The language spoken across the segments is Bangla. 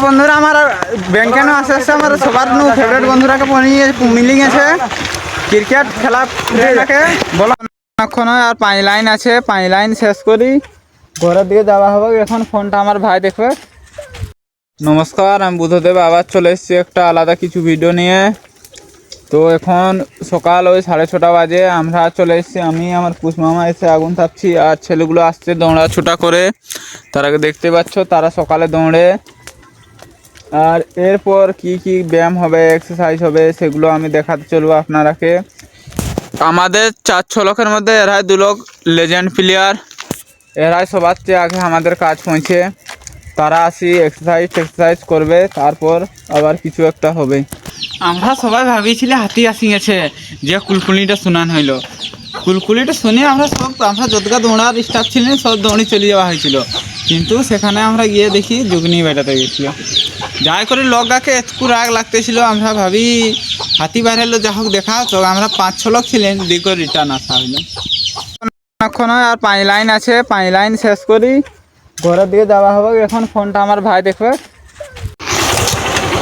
বন্ধুরা আমার ব্যাংকে আসতে আসতে আমার সবার ফেভারিট বন্ধুরাকে মিলিং আছে ক্রিকেট খেলা বলো এখন আর 5 লাইন আছে 5 লাইন শেষ করি ঘরের দিকে যাওয়া হবে। এখন ফোনটা আমার ভাই দেখবে। নমস্কার, আমি বুদ্ধদেব আবার চলে এসেছি একটা আলাদা কিছু ভিডিও নিয়ে। তো এখন সকাল ওই 6:30 বাজে আমরা চলে এসেছি। আমি আমার পুষমামা এসে আগুন তাপছি আর ছেলেগুলো আসছে দৌড়া ছুটা করে। তারাকে দেখতে পাচ্ছ, তারা সকালে দৌড়ে। আর এরপর কি কি ব্যায়াম হবে, এক্সারসাইজ হবে, সেগুলো আমি দেখাতে চলবো আপনারাকে। আমাদের 4-6 লোকের মধ্যে এরাই 2 লোক লেজেন্ড প্লেয়ার। এরাই সবার চেয়ে আগে আমাদের কাজ পৌঁছে। তারা আসি এক্সারসাইজ করবে, তারপর আবার কিছু একটা হবে। আমরা সবাই ভাবিয়েছিলে হাতি আসি গেছে, যে কুলকুলিটা শোনান হইলো। কুলকুলিটা শুনে আমরা যতটা দৌড়ার স্টাফ ছিলেন সব দৌড়ি চলে যাওয়া হয়েছিল, কিন্তু সেখানে আমরা গিয়ে দেখি যুগনি বেটাতে গেছিল। যাই করে লগাকে একটু রাগ লাগতেছিল। আমরা ভাবি হাতি বাইরে হলো, যা হোক দেখা। তো আমরা 5-6 লোক ছিলেন, দিক রিটার্ন আসা হইলো। এখন আর 5 লাইন আছে, 5 লাইন শেষ করি ঘরের দিকে যাওয়া হবে। এখন ফোনটা আমার ভাই দেখবে।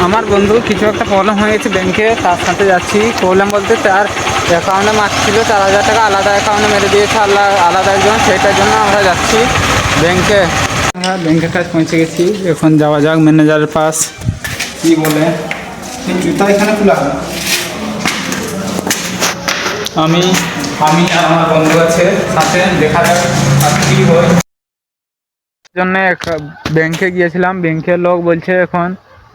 আমার বন্ধু কিছু একটা প্রবলেম হয়েছে ব্যাংকে, তার সাথে যাচ্ছি। প্রবলেম বলতে তার অ্যাকাউন্টে মারছিল 4,000 টাকা, আলাদা অ্যাকাউন্টে মেরে দিয়েছে আলাদা একজন, সেটার জন্য আমরা যাচ্ছি ব্যাংকে। আমরা ব্যাংকের কাছে পৌঁছে গেছি। এখন যাওয়া যাক ম্যানেজারের পাশ। কি বলে জুতা এখানে খোলা? আমি আর আমার বন্ধু আছে সাথে, দেখা যাক আর কি হয়। জন্য ব্যাংকে গিয়েছিলাম। ব্যাংকের লোক বলছে এখন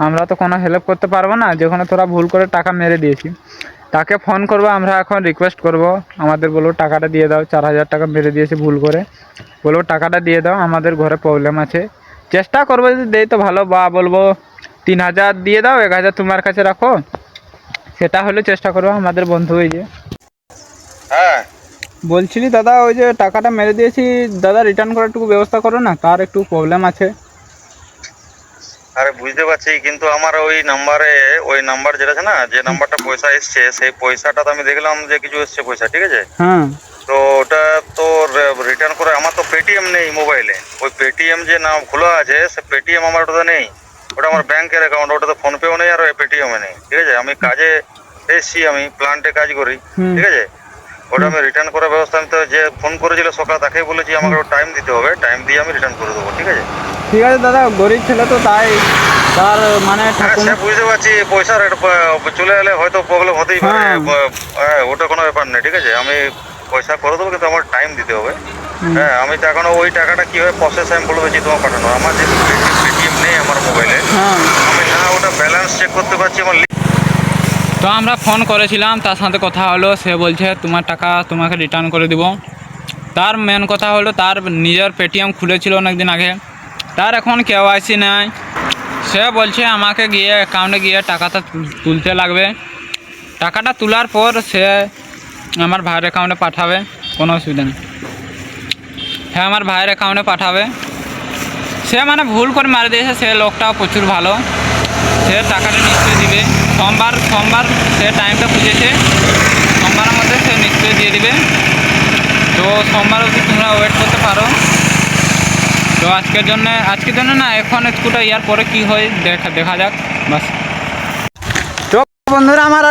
আমরা তো কোনো হেল্প করতে পারবো না, যেখানে তোরা ভুল করে টাকা মেরে দিয়েছি। তাকে ফোন করবো আমরা, এখন রিকোয়েস্ট করব, আমাদের বলবো টাকাটা দিয়ে দাও। 4,000 টাকা মেরে দিয়েছে ভুল করে, বলবো টাকাটা দিয়ে দাও, আমাদের ঘরে প্রবলেম আছে। চেষ্টা করবো যদি দেই তো ভালো, বা বলবো 3,000 দিয়ে দাও, 1,000 তোমার কাছে রাখো। সেটা হলে চেষ্টা করবো। আমাদের বন্ধু এই যে হ্যাঁ বলছিলি দাদা, ওই যে টাকাটা মেরে দিয়েছি দাদা, রিটার্ন করার একটু ব্যবস্থা করো না, তার একটু প্রবলেম আছে। আরে বুঝতে পারছি, কিন্তু আমার ওই নাম্বার যেটা আছে না, যে নাম্বারটা পয়সা এসছে, সেই পয়সাটা তো আমি দেখলাম যে কিছু এসছে পয়সা, ঠিক আছে। হ্যাঁ, তো ওটা তো রিটার্ন করে, আমার তো পেটিএম নেই মোবাইলে। ওই পেটিএম যে নাম খোলা আছে, সে পেটিএম আমার ওটা নেই। ওটা আমার ব্যাংকের অ্যাকাউন্ট, ওটাতে ফোনপেও নেই আর পেটিএমও নেই, ঠিক আছে। আমি কাজে এসছি, আমি প্লান্টে কাজ করি, ঠিক আছে। ওটা আমি রিটার্ন করার ব্যবস্থা, আমি তো যে ফোন করেছিল সকাল তাকে বলেছি আমাকে টাইম দিতে হবে, টাইম দিয়ে আমি রিটার্ন করে দেবো, ঠিক আছে। ঠিক আছে দাদা, গরিব ছেলে তো, তাই তার মানে সে বুঝতে পারছি, পয়সার চলে এলে হয়তো প্রবলেম হতেই পারে। হ্যাঁ, ওটা কোনো ব্যাপার নেই, ঠিক আছে। আমি পয়সা করে দেবো, কিন্তু আমার টাইম দিতে হবে। হ্যাঁ, আমি তো এখনো ওই টাকাটা কীভাবে প্রসেস আমি বলে দিচ্ছি তোমার পাঠানো। আমার যেহেতু পেটিএম নেই আমার মোবাইলে, আমি না ওটা ব্যালেন্স চেক করতে পারছি আমার। তো আমরা ফোন করেছিলাম, তার সাথে কথা হলো, সে বলছে তোমার টাকা তোমাকে রিটার্ন করে দিব। তার মেন কথা হলো, তার নিজের পেটিএম খুলেছিল অনেক দিন আগে, তার এখন কেওয়াইসি নাই। সে বলছে আমাকে গিয়ে অ্যাকাউন্টে গিয়ে টাকাটা তুলতে লাগবে। টাকাটা তোলার পর সে আমার ভাইয়ের অ্যাকাউন্টে পাঠাবে, কোনো অসুবিধা নেই। হ্যাঁ, আমার ভাইয়ের অ্যাকাউন্টে পাঠাবে। সে মানে ভুল করে মারি দিয়েছে, সে লোকটাও প্রচুর ভালো। সে টাকাটা নিশ্চয়ই দিবে। সোমবার সে টাইমটা খুঁজেছে, সোমবারের মধ্যে সে নিশ্চয়ই দিয়ে দিবে। তো সোমবার অবধি তোমরা ওয়েট করতে পারো। তো আজকের জন্য না, এখন একটুটা ইয়ার পরে কি হয় দেখা যাক বাস। তো বন্ধুরা আমার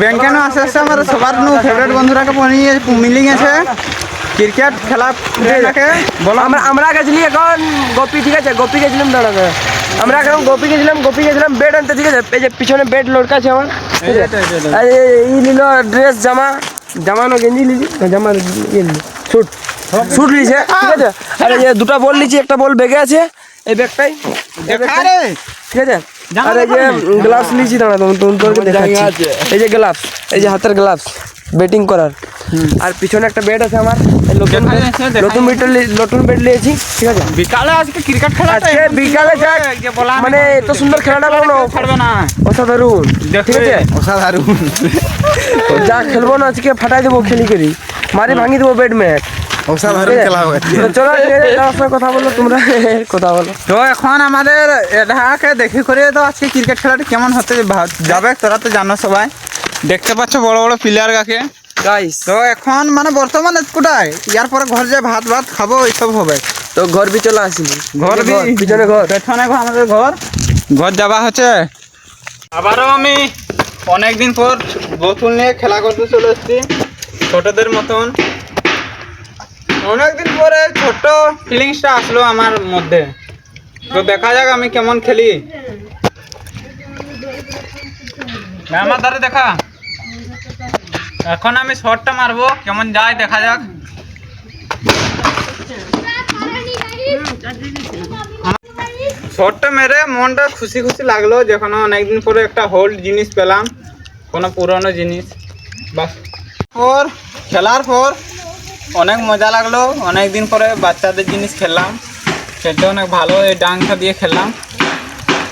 ব্যাংকে আসতে আসতে আমার সবার ফেভারিট বন্ধুরাকে মিলিং আছে ক্রিকেট খেলা বলো। আমরা গেছিলি এখন গোপি, ঠিক আছে। গোপি গেছিলাম দাঁড়াতে, আমরা এখন গোপি গেছিলাম বেড আনতে, ঠিক আছে। এই যে পিছনে বেড লড়কা আছে আমার, এই নিল ড্রেস, জামা না গেঞ্জি লিজি, জামা ইয়ে লিলি, শুট লিছে, ঠিক আছে। আর এই যে 2টা বল লিছি, একটা বল ব্যাগে আছে, এই ব্যাগটাই, ঠিক আছে। আর এই যে গ্লাভস লিছি, দাঁড়া তোমাকে দেখাচ্ছি। এই যে গ্লাভস, এই যে হাতের গ্লাভস ব্যাটিং করার। আর পিছনে একটা বেড আছে আমার, নতুন বেড নিয়েছি, ঠিক আছে। বিকালে আজকে ক্রিকেট খেলা, আজকে বিকালে মানে এত সুন্দর খেলাটা ছাড়বে না, অসাধারণ, ঠিক আছে। অসাধারণ যা খেলবো না আজকে ফাটাই দেবো, খেলি করি মারি ভাঙি দেবো বেড ম্যাচ, অসাধারণ খেলা হবে। চলো কথা বলো, তোমরা কথা বলো। তো এখন আমাদের এটাকে দেখে করে তো আজকে ক্রিকেট খেলাটা কেমন হতে যাবে, তোরা তো জানো, সবাই দেখতে পাচ্ছ বড় বড় প্লেয়ার গাকে গাইস। তো এখন মানে বর্তমানে কোথায়, ইয়ার পরে ঘর যে ভাত খাবো এইসব হবে। তো ঘর বি চলে আসি, ঘর পিছনে ঘর, পেছনে আমাদের ঘর। ঘর যাওয়া হচ্ছে। আবারও আমি অনেকদিন পর বোতল নিয়ে খেলা করতে চলে এসেছি ছোটদের মতন। অনেকদিন পরে ছোট ফিলিংসটা আসলো আমার মধ্যে। তো দেখা যাক আমি কেমন খেলি। আমার দ্বারা দেখা, এখন আমি শটটা মারবো, কেমন যায় দেখা যাক। শটটা মেরে মনটা খুশি খুশি লাগলো, যখন অনেকদিন পরে একটা হোল্ড জিনিস পেলাম, কোনো পুরনো জিনিস। বাস ওর খেলার পর অনেক মজা লাগলো। অনেক দিন পরে বাচ্চাদের জিনিস খেললাম, খেলতে অনেক ভালো। এই ডাংটা দিয়ে খেললাম।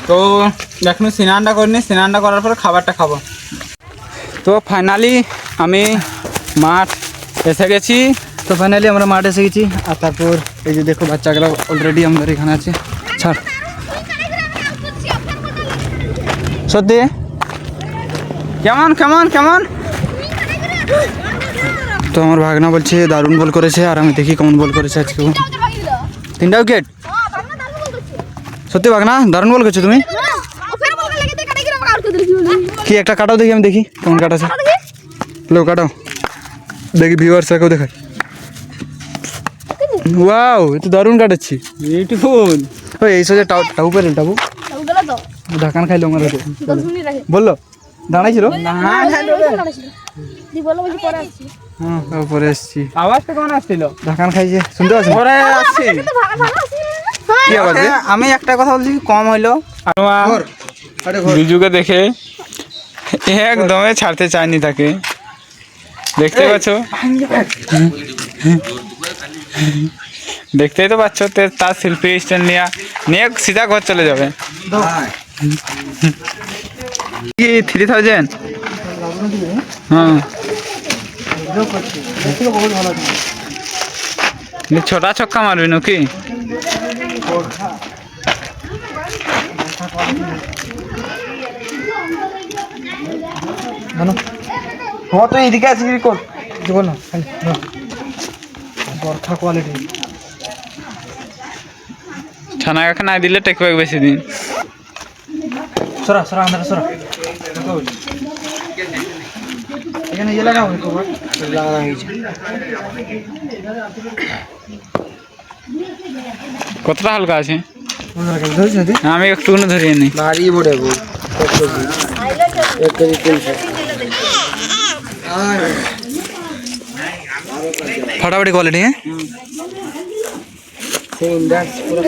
তো এখন স্নানটা করিনি, স্নানটা করার পর খাবারটা খাবো। তো ফাইনালি আমি মাঠ এসে গেছি। তো ফাইনালি আমরা মাঠ এসে গেছি। আর তারপর এই যে দেখো বাচ্চাগুলো অলরেডি আমাদের এখানে আছে। ছাড় সত্যি কেমন কেমন কেমন? তো আমার ভাগনা বলছে দারুণ বল করেছে, আর আমি দেখি কেমন বল করেছে আজকে। 3টা উইকেট। সত্যি ভাগনা দারুণ বল করছো তুমি। কি একটা কাটাও দেখি, আমি দেখি কেমন কাটাছে। লো কাটাও দেখি, ভিউয়ার্সরাকেও দেখাই। ওয়াও, এ তো দারুণ কাটাচ্ছি। বিউটিফুল। ওই এই সোজা টাউ পেলেন টাবু ঢাকান খাইলো আমার হাতে। বললো দাঁড়াইছিল। হ্যাঁ পরে এসছি। আওয়াজটা কেমন আসছিল? ঢাকান খাইছে, শুনতে পাচ্ছেন? পরে আসছি। কি আওয়াজ? আমি একটা কথা বলছি, কম হইলো। বিজুকে দেখে একদমই ছাড়তে চায়নি তাকে, দেখতে পাচ্ছ? দেখতেই তো পাচ্ছ, তার সেলফি স্ট্যান্ড নিয়ে সিধা ঘর চলে যাবে। কি 3000? হ্যাঁ, ছোটা ছক্কা মারবি নাকি? হ্যাঁ তো এদিকে আছে কর বল না, বরখা কোয়ালিটি। ছানা কাকা না দিলে টেকবে বেশি দিন। সরা সরা আমরা সরা এখানে ইয়ে লাগাও, লাগানো হয়েছে। কতটা হালকা আছে? ধরেছি আমি একটু ধরিয়ে নিই। ভারী বড়ে গো, 1 কেজি 300। ফাটাফাটি কোয়ালিটি। হ্যাঁ সেই ইন্ডাক্স পুরো